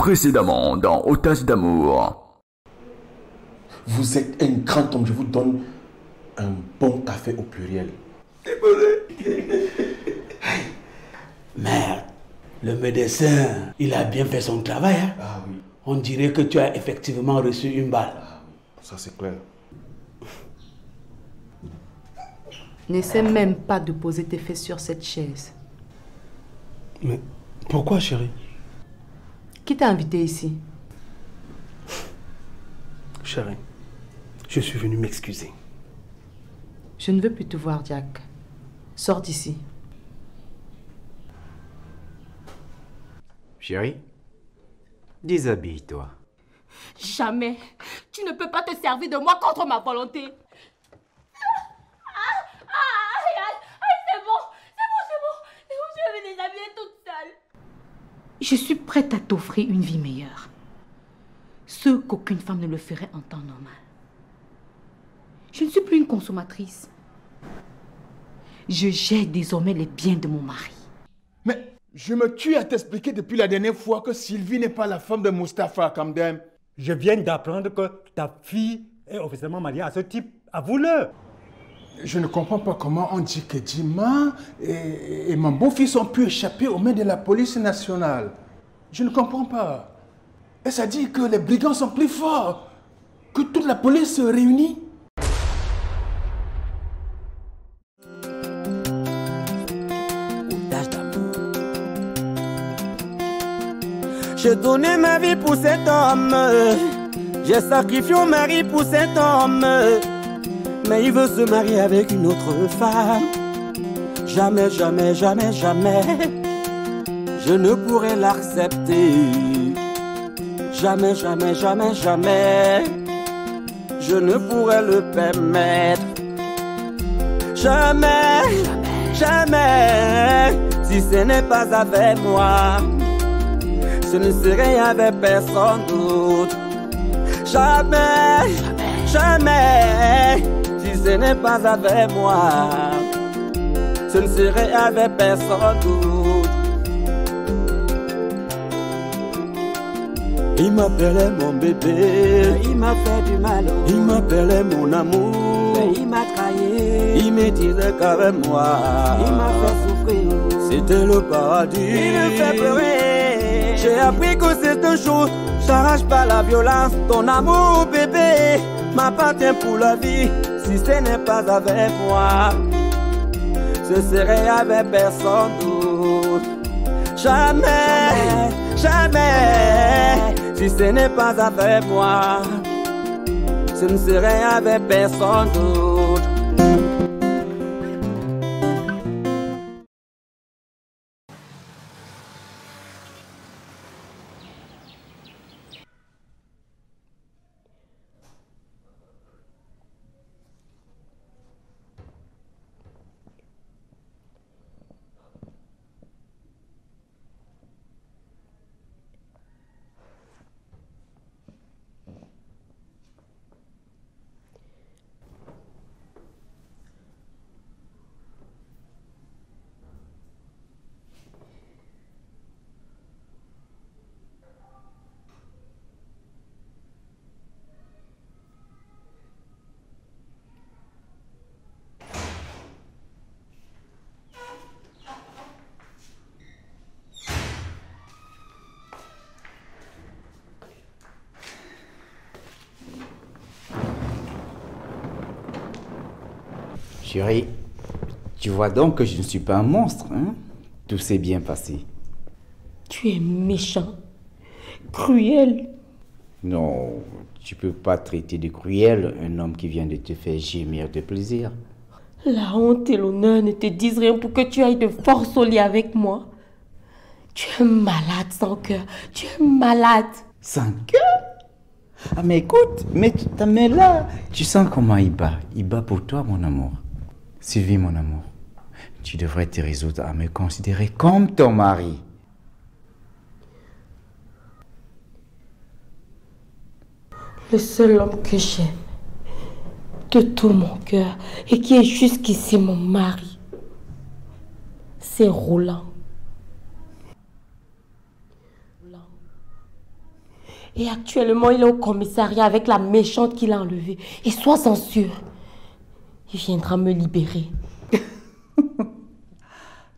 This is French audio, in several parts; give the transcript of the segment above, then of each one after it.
Précédemment dans Otage d'amour. Vous êtes un grand homme, je vous donne un bon café au pluriel. Merde, le médecin, il a bien fait son travail. Hein? Ah oui. On dirait que tu as effectivement reçu une balle. Ah oui, ça c'est clair. N'essaie même pas de poser tes fesses sur cette chaise. Mais pourquoi, chérie? Qui t'a invité ici? Chérie, je suis venu m'excuser. Je ne veux plus te voir, Jack. Sors d'ici. Chérie, déshabille-toi. Jamais. Tu ne peux pas te servir de moi contre ma volonté. C'est bon. Je vais me déshabiller toute seule. Je suis prête à t'offrir une vie meilleure. Ce qu'aucune femme ne le ferait en temps normal. Je ne suis plus une consommatrice. Je gère désormais les biens de mon mari. Mais je me tue à t'expliquer depuis la dernière fois que Sylvie n'est pas la femme de Mustapha Kamdem. Je viens d'apprendre que ta fille est officiellement mariée à ce type. Avoue-le. Je ne comprends pas comment on dit que Dima et mon beau-fils ont pu échapper aux mains de la police nationale. Je ne comprends pas. Et ça dit que les brigands sont plus forts, que toute la police se réunit. J'ai donné ma vie pour cet homme. J'ai sacrifié mon mari pour cet homme. Mais il veut se marier avec une autre femme. Jamais, jamais, jamais, jamais je ne pourrai l'accepter. Jamais, jamais, jamais, jamais je ne pourrai le permettre. Jamais, jamais, si ce n'est pas avec moi, ce ne serait avec personne d'autre. Jamais, jamais, si ce n'est pas avec moi, ce ne serait avec personne d'autre. Il m'appelait mon bébé, il m'a fait du mal. Il m'appelait mon amour, mais il m'a trahi. Il me disait qu'avec moi, il m'a fait souffrir. C'était le paradis. Il me fait pleurer. J'ai appris que c'est un jour, j'arrache pas la violence. Ton amour bébé m'appartient pour la vie. Si ce n'est pas avec moi, ce serait avec personne d'autre. Jamais, jamais, si ce n'est pas avec moi, ce ne serait avec personne d'autre. Chérie, tu vois donc que je ne suis pas un monstre, hein? Tout s'est bien passé. Tu es méchant, cruel. Non, tu peux pas traiter de cruel un homme qui vient de te faire gémir de plaisir. La honte et l'honneur ne te disent rien pour que tu ailles de force au lit avec moi. Tu es malade sans cœur, tu es malade. Sans cœur? Ah mais écoute, mets ta main là. Tu sens comment il bat? Il bat pour toi, mon amour. Sylvie, mon amour, tu devrais te résoudre à me considérer comme ton mari. Le seul homme que j'aime de tout mon cœur et qui est jusqu'ici mon mari, c'est Roland. Et actuellement, il est au commissariat avec la méchante qu'il a enlevée. Et sois-en sûr, il viendra me libérer.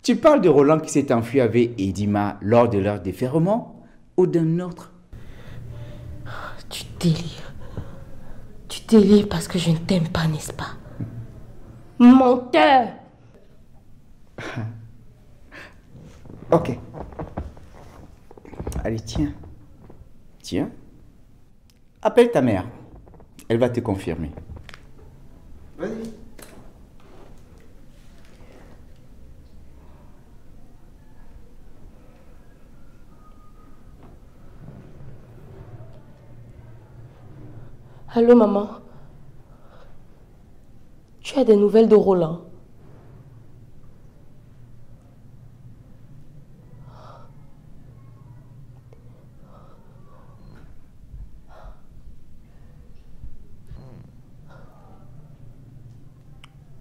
Tu parles de Roland qui s'est enfui avec Edima lors de leur déferrement ou d'un autre? Tu délires. Tu délires parce que je ne t'aime pas, n'est-ce pas? Menteur! Ok. Allez, tiens. Tiens. Appelle ta mère. Elle va te confirmer. Vas-y. Allô, maman? Tu as des nouvelles de Roland?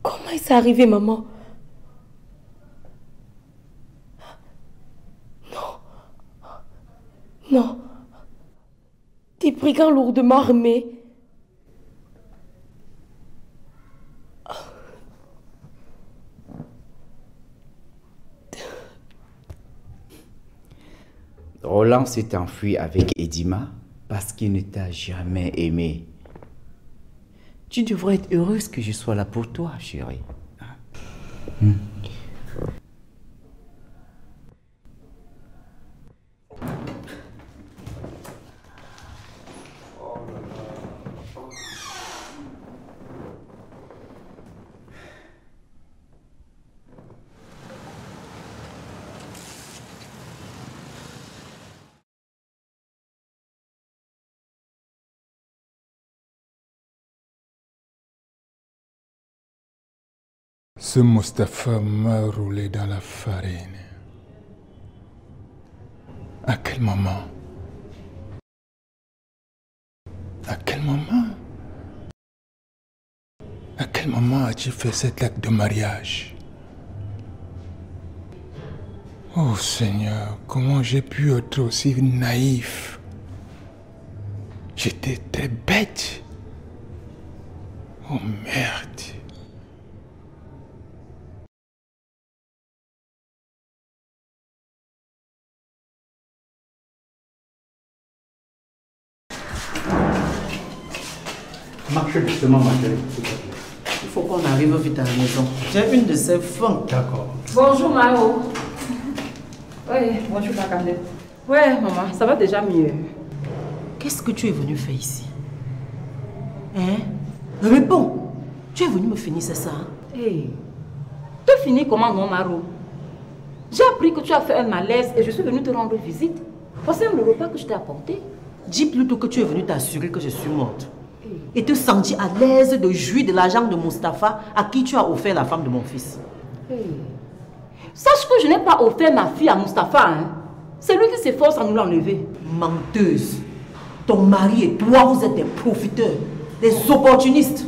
Comment il s'est arrivé, maman? Non. Non. Des brigands lourdement armés. Roland s'est enfui avec Edima parce qu'il ne t'a jamais aimé. Tu devrais être heureuse que je sois là pour toi, chérie. Ce Mustapha m'a roulé dans la farine. À quel moment? À quel moment? À quel moment as-tu fait cet acte de mariage? Oh Seigneur, comment j'ai pu être aussi naïf? J'étais très bête. Oh merde. Marche justement, ma chérie. Il faut qu'on arrive vite à la maison. J'ai une de ces fins. D'accord. Bonjour Maro. Oui, bonjour Bakandé. Ouais, maman, ça va déjà mieux. Qu'est-ce que tu es venu faire ici? Hein? Réponds. Tu es venu me finir, c'est ça? Hey, tu finis comment, non, Maro? J'ai appris que tu as fait un malaise et je suis venue te rendre visite. Voici le repas que je t'ai apporté. Dis plutôt que tu es venu t'assurer que je suis morte. Et te sentir à l'aise de jouir de l'argent de Mustapha à qui tu as offert la femme de mon fils. Hey. Sache que je n'ai pas offert ma fille à Mustapha. Hein. C'est lui qui s'efforce à nous l'enlever. Menteuse. Ton mari et toi, vous êtes des profiteurs, des opportunistes.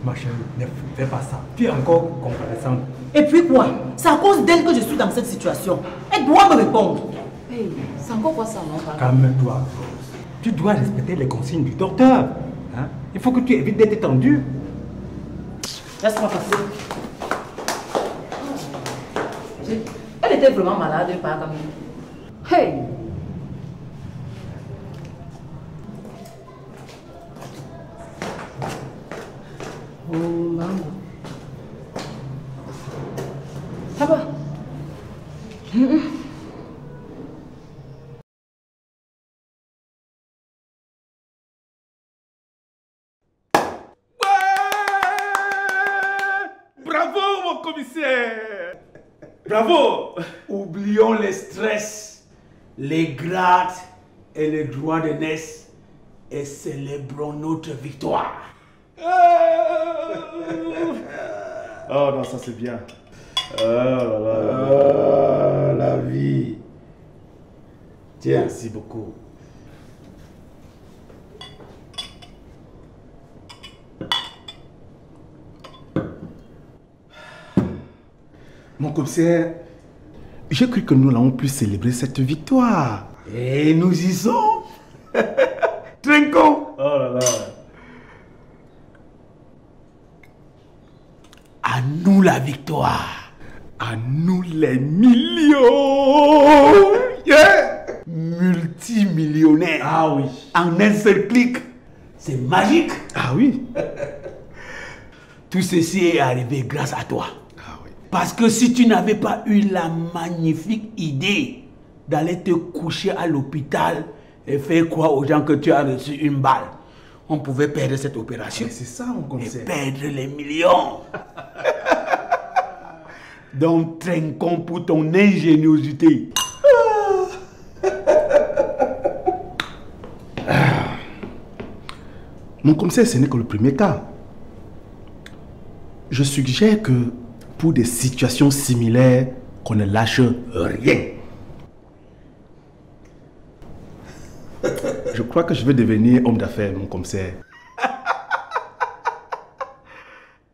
Ma chérie, ne fais pas ça. Tu es encore comparaissante. Et puis quoi? C'est à cause d'elle que je suis dans cette situation. Elle doit me répondre. Hey, c'est encore quoi ça, non? Calme-toi. Tu dois respecter les consignes du docteur. Hein? Il faut que tu évites d'être tendu. Laisse-moi passer. Elle était vraiment malade, pas comme... Hey! Oh, maman. Ça va? Bravo, mon commissaire! Bravo! Oublions les stress, les grades et les droits de naissance et célébrons notre victoire. Oh non, ça c'est bien. La vie. Tiens, merci beaucoup. Mon commissaire, j'ai cru que nous n'allons plus célébrer cette victoire. Et nous y sommes. Trinquons. Oh là là. À nous la victoire. À nous les millions. Yeah. Multimillionnaire. Ah oui. En un seul clic. C'est magique. Ah oui. Tout ceci est arrivé grâce à toi. Ah oui. Parce que si tu n'avais pas eu la magnifique idée d'aller te coucher à l'hôpital et faire croire aux gens que tu as reçu une balle, on pouvait perdre cette opération. C'est ça, mon commissaire. Et perdre les millions. Donc, trinquons pour ton ingéniosité. Mon commissaire, ce n'est que le premier cas. Je suggère que pour des situations similaires, qu'on ne lâche rien. Je crois que je vais devenir homme d'affaires, mon commissaire.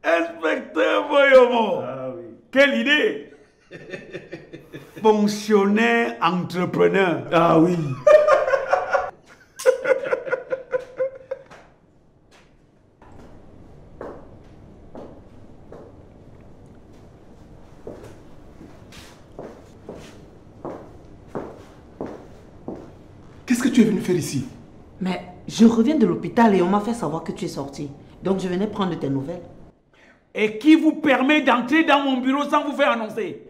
Inspecteur Boyomo. Ah oui. Quelle idée. Fonctionnaire entrepreneur. Ah oui. Qu'est-ce que tu es venu faire ici? Mais je reviens de l'hôpital et on m'a fait savoir que tu es sorti. Donc je venais prendre tes nouvelles. Et qui vous permet d'entrer dans mon bureau sans vous faire annoncer?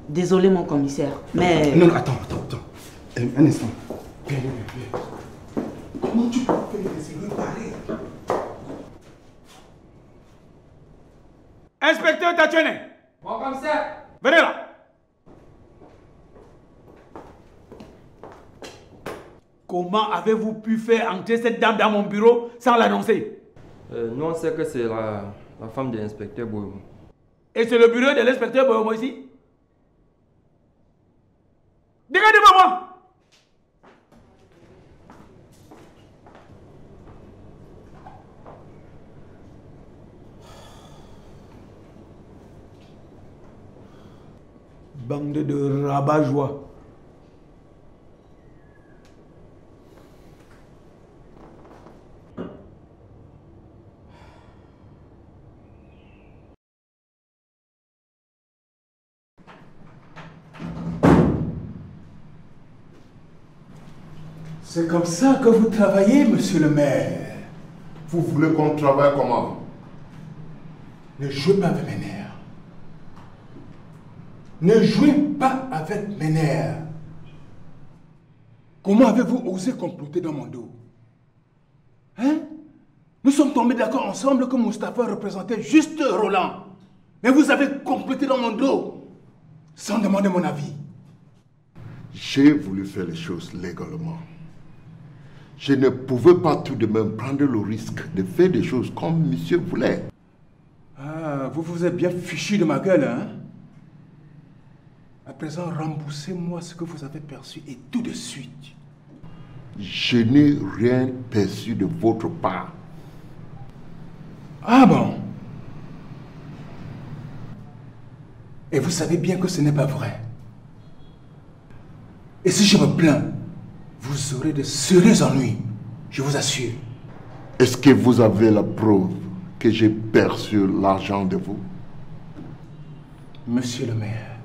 Désolé mon commissaire, mais... Non, attends. Un instant. Viens. Comment tu peux faire des erreurs pareilles? Inspecteur Tachene. Mon commissaire. Venez là. Comment avez-vous pu faire entrer cette dame dans mon bureau sans l'annoncer? Nous on sait que c'est la femme de l'inspecteur Boyomo. Et c'est le bureau de l'inspecteur Boyomo ici? Dégagez devant moi! Bande de rabat-joie. C'est comme ça que vous travaillez, monsieur le maire. Vous voulez qu'on travaille comment? Ne jouez pas avec mes nerfs. Ne jouez pas avec mes nerfs. Comment avez-vous osé comploter dans mon dos? Hein? Nous sommes tombés d'accord ensemble que Mustapha représentait juste Roland. Mais vous avez comploté dans mon dos, sans demander mon avis. J'ai voulu faire les choses légalement. Je ne pouvais pas tout de même prendre le risque de faire des choses comme monsieur voulait. Ah, vous vous êtes bien fichu de ma gueule, hein? À présent, remboursez-moi ce que vous avez perçu et tout de suite. Je n'ai rien perçu de votre part. Ah bon? Et vous savez bien que ce n'est pas vrai. Et si je me plains, vous aurez de sérieux ennuis, je vous assure. Est-ce que vous avez la preuve que j'ai perçu l'argent de vous? Monsieur le maire,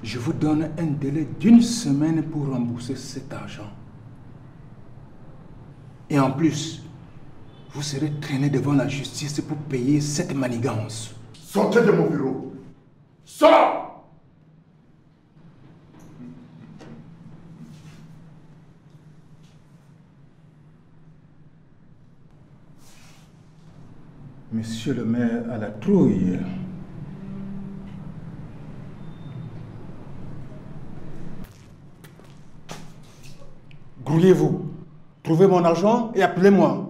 je vous donne un délai d'1 semaine pour rembourser cet argent. Et en plus, vous serez traîné devant la justice pour payer cette manigance. Sortez de mon bureau. Sors! Monsieur le maire à la trouille. Grouillez-vous. Trouvez mon argent et appelez-moi.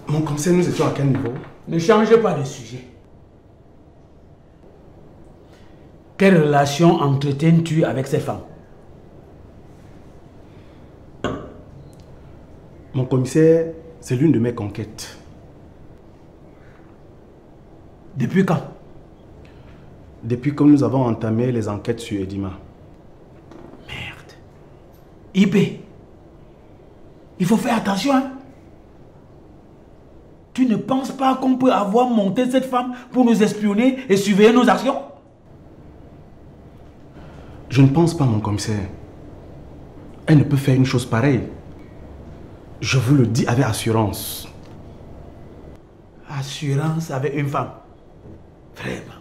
Mon conseil, nous étions à quel niveau? Ne changez pas de sujet. Quelle relation entretiens-tu avec ces femmes? Mon commissaire, c'est l'une de mes conquêtes. Depuis quand? Depuis que nous avons entamé les enquêtes sur Edima. Merde. IP, il faut faire attention, hein? Tu ne penses pas qu'on peut avoir monté cette femme pour nous espionner et surveiller nos actions? Je ne pense pas, mon commissaire. Elle ne peut faire une chose pareille. Je vous le dis avec assurance. Assurance avec une femme? Vraiment?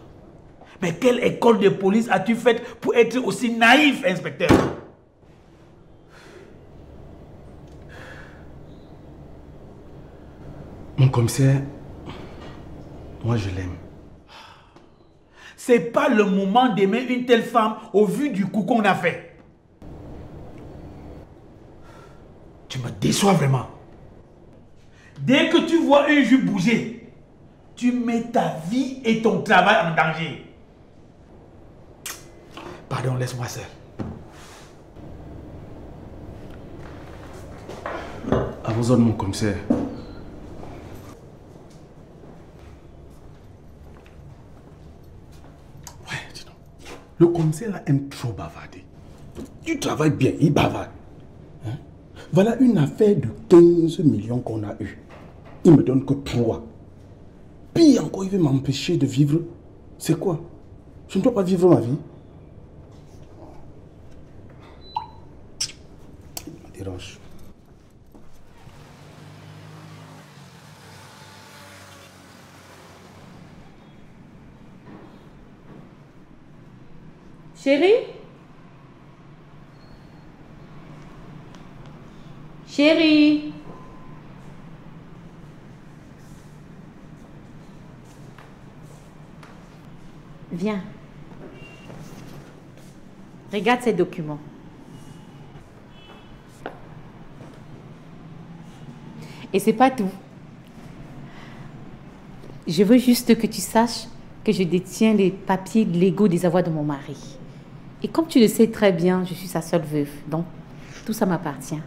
Mais quelle école de police as-tu faite pour être aussi naïf, inspecteur? Mon commissaire, moi je l'aime. C'est pas le moment d'aimer une telle femme au vu du coup qu'on a fait. Tu me déçois vraiment. Dès que tu vois un jus bouger, tu mets ta vie et ton travail en danger. Pardon, laisse-moi seul. À vos ordres, mon commissaire. Ouais, dis donc. Le commissaire là aime trop bavarder. Tu travailles bien, il bavarde. Hein? Voilà une affaire de 15 millions qu'on a eue. Il me donne que 3. Puis encore, il veut m'empêcher de vivre. C'est quoi? Je ne dois pas vivre ma vie. Il me dérange. Chérie? Chérie? Viens. Regarde ces documents. Et c'est pas tout. Je veux juste que tu saches que je détiens les papiers légaux des avoirs de mon mari. Et comme tu le sais très bien, je suis sa seule veuve. Donc, tout ça m'appartient.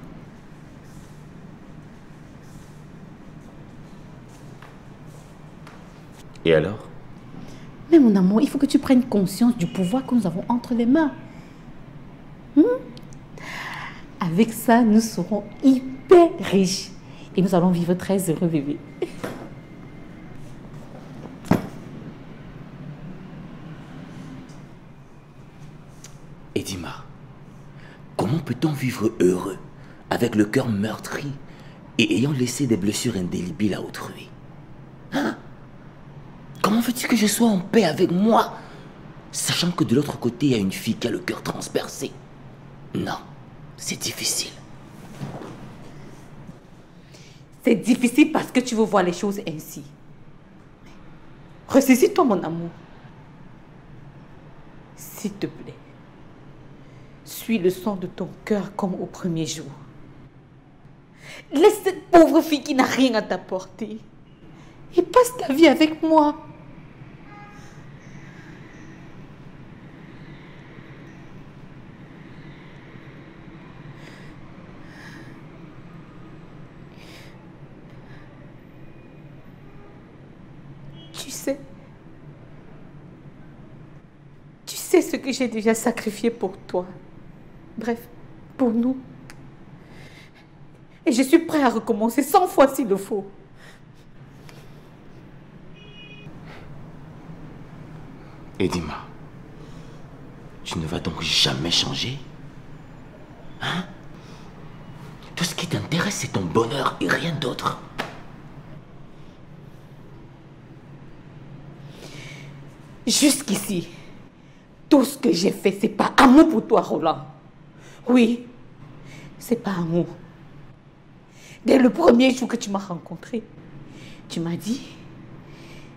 Et alors? Mais mon amour, il faut que tu prennes conscience du pouvoir que nous avons entre les mains. Avec ça, nous serons hyper riches. Et nous allons vivre très heureux, bébé. Edima, comment peut-on vivre heureux avec le cœur meurtri et ayant laissé des blessures indélébiles à autrui? Hein? Comment veux-tu que je sois en paix avec moi, sachant que de l'autre côté, il y a une fille qui a le cœur transpercé? Non, c'est difficile. C'est difficile parce que tu veux voir les choses ainsi. Ressaisis-toi, mon amour. S'il te plaît, suis le son de ton cœur comme au premier jour. Laisse cette pauvre fille qui n'a rien à t'apporter et passe ta vie avec moi. Tu sais ce que j'ai déjà sacrifié pour toi. Bref, pour nous. Et je suis prêt à recommencer 100 fois s'il le faut. Edima, tu ne vas donc jamais changer? Hein? Tout ce qui t'intéresse, c'est ton bonheur et rien d'autre. Jusqu'ici, tout ce que j'ai fait, c'est pas amour pour toi, Roland. Oui, c'est pas amour. Dès le premier jour que tu m'as rencontré, tu m'as dit,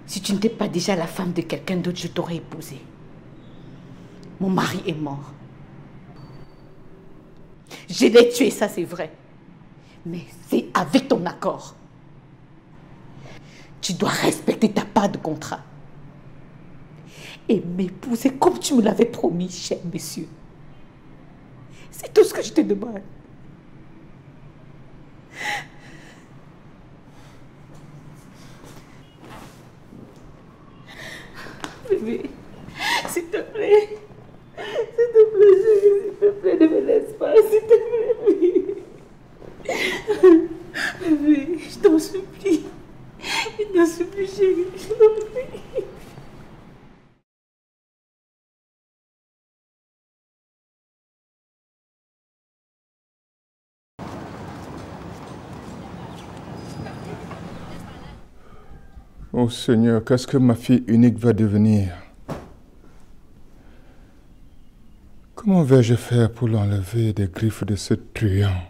si tu n'étais pas déjà la femme de quelqu'un d'autre, je t'aurais épousée. Mon mari est mort. Je l'ai tué, ça c'est vrai. Mais c'est avec ton accord. Tu dois respecter ta part de contrat. Et m'épouser comme tu me l'avais promis, cher monsieur. C'est tout ce que je te demande. Bébé, s'il te plaît. S'il te plaît, chérie, s'il te plaît, ne me laisse pas, s'il te plaît. Bébé, je t'en supplie. Je t'en supplie, chérie, je t'en prie. Oh Seigneur, qu'est-ce que ma fille unique va devenir? Comment vais-je faire pour l'enlever des griffes de ce truand?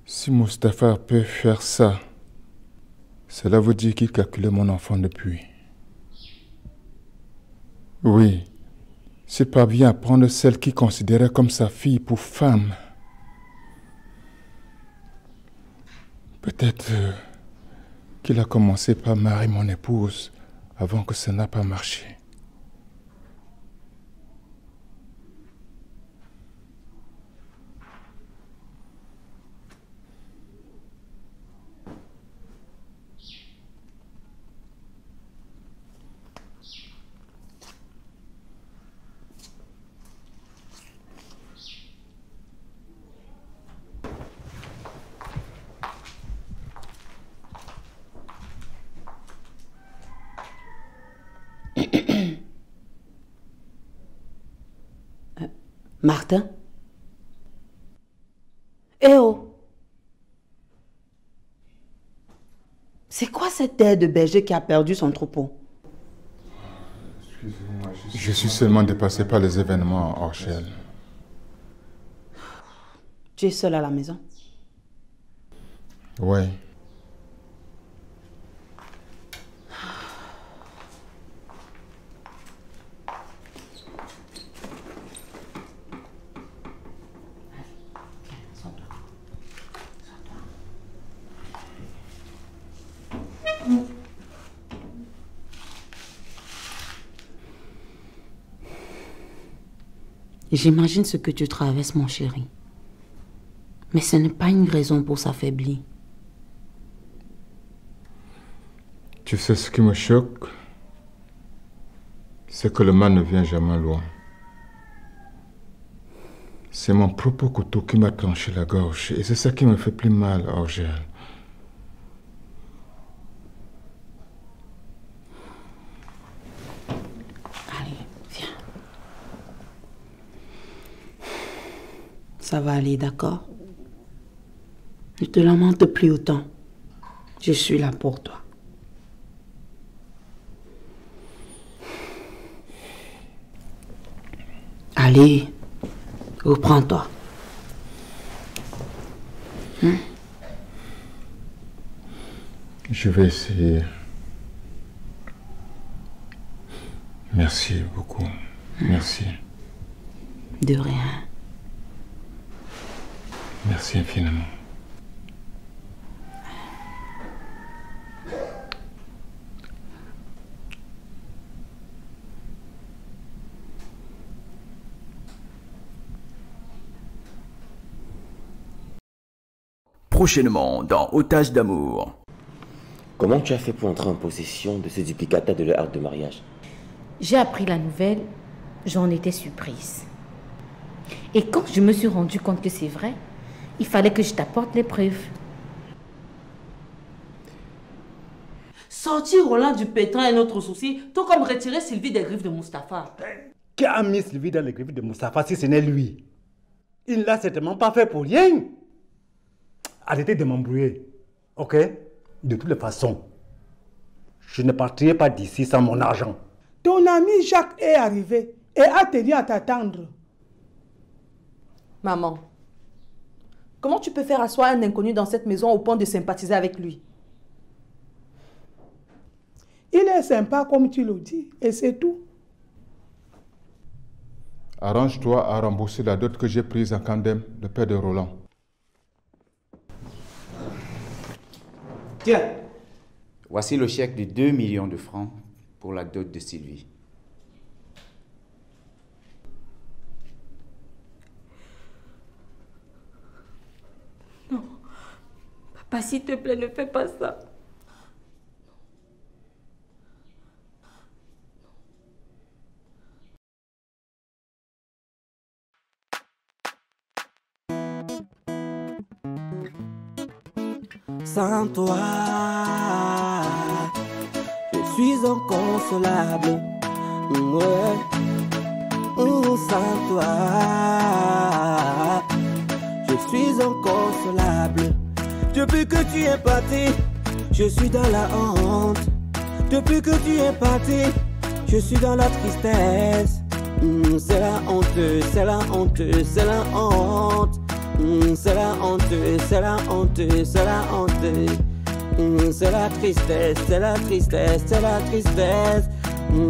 Si Mustapha peut faire ça, cela veut dire qu'il calculait mon enfant depuis. Oui, s'il parvient à prendre celle qu'il considérait comme sa fille pour femme, peut-être qu'il a commencé par marier mon épouse avant que ça n'a pas marché. Martin? Eh oh! C'est quoi cette air de berger qui a perdu son troupeau? Excusez-moi, je suis seulement dépassé par les événements, Orchel. Tu es seul à la maison? Oui. J'imagine ce que tu traverses, mon chéri. Mais ce n'est pas une raison pour s'affaiblir. Tu sais ce qui me choque? C'est que le mal ne vient jamais loin. C'est mon propre couteau qui m'a tranché la gorge. Et c'est ça qui me fait plus mal, Orgel. Ça va aller, d'accord? Ne te lamente plus autant. Je suis là pour toi. Allez, reprends-toi. Je vais essayer. Merci beaucoup. Merci. De rien. Merci infiniment. Prochainement dans Otage d'amour. Comment tu as fait pour entrer en possession de ce duplicata de leur acte de mariage? J'ai appris la nouvelle, j'en étais surprise. Et quand je me suis rendu compte que c'est vrai, il fallait que je t'apporte les preuves. Sortir Roland du pétrin est notre souci, tout comme retirer Sylvie des griffes de Mustapha. Qui a mis Sylvie dans les griffes de Mustapha si ce n'est lui? Il ne l'a certainement pas fait pour rien. Arrêtez de m'embrouiller, ok? De toutes les façons, je ne partirai pas d'ici sans mon argent. Ton ami Jacques est arrivé et a tenu à t'attendre. Maman, comment tu peux faire asseoir un inconnu dans cette maison au point de sympathiser avec lui? Il est sympa comme tu le dis, et c'est tout. Arrange-toi à rembourser la dot que j'ai prise en Candem, le père de Roland. Tiens, voici le chèque de 2 millions de francs pour la dot de Sylvie. Non. Papa, s'il te plaît, ne fais pas ça. Sans toi, je suis inconsolable. Ouais. Sans toi, je suis inconsolable. Depuis que tu es parti, je suis dans la honte. Depuis que tu es parti, je suis dans la tristesse. C'est la honte, c'est la honte, c'est la honte. C'est la honte, c'est la honte, c'est la honte. C'est la tristesse, c'est la tristesse, c'est la tristesse.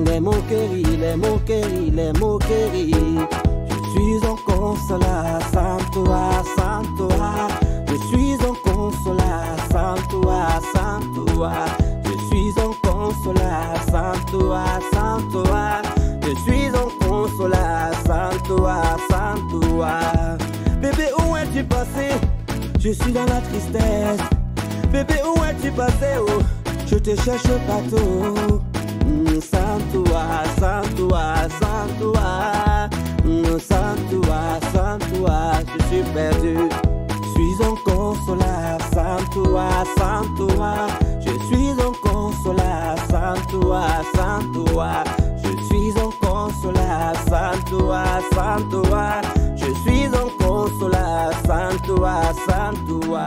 Les moqueries, les moqueries, les moqueries. Je suis inconsolable sans toi, sans toi. Je suis inconsolable sans toi, sans toi. Je suis inconsolable sans toi, sans toi. Je suis inconsolable sans toi, sans toi. Bébé, où es-tu passé? Je suis dans la tristesse. Bébé, où es-tu passé? Oh, je te cherche partout. Sans toi, sans toi, sans toi. Sans toi, sans toi, je suis perdu. Je suis inconsolable sans toi, sans toi. Je suis inconsolable sans toi, sans toi. Je suis inconsolable sans toi, sans toi. Je suis inconsolable sans toi, sans toi.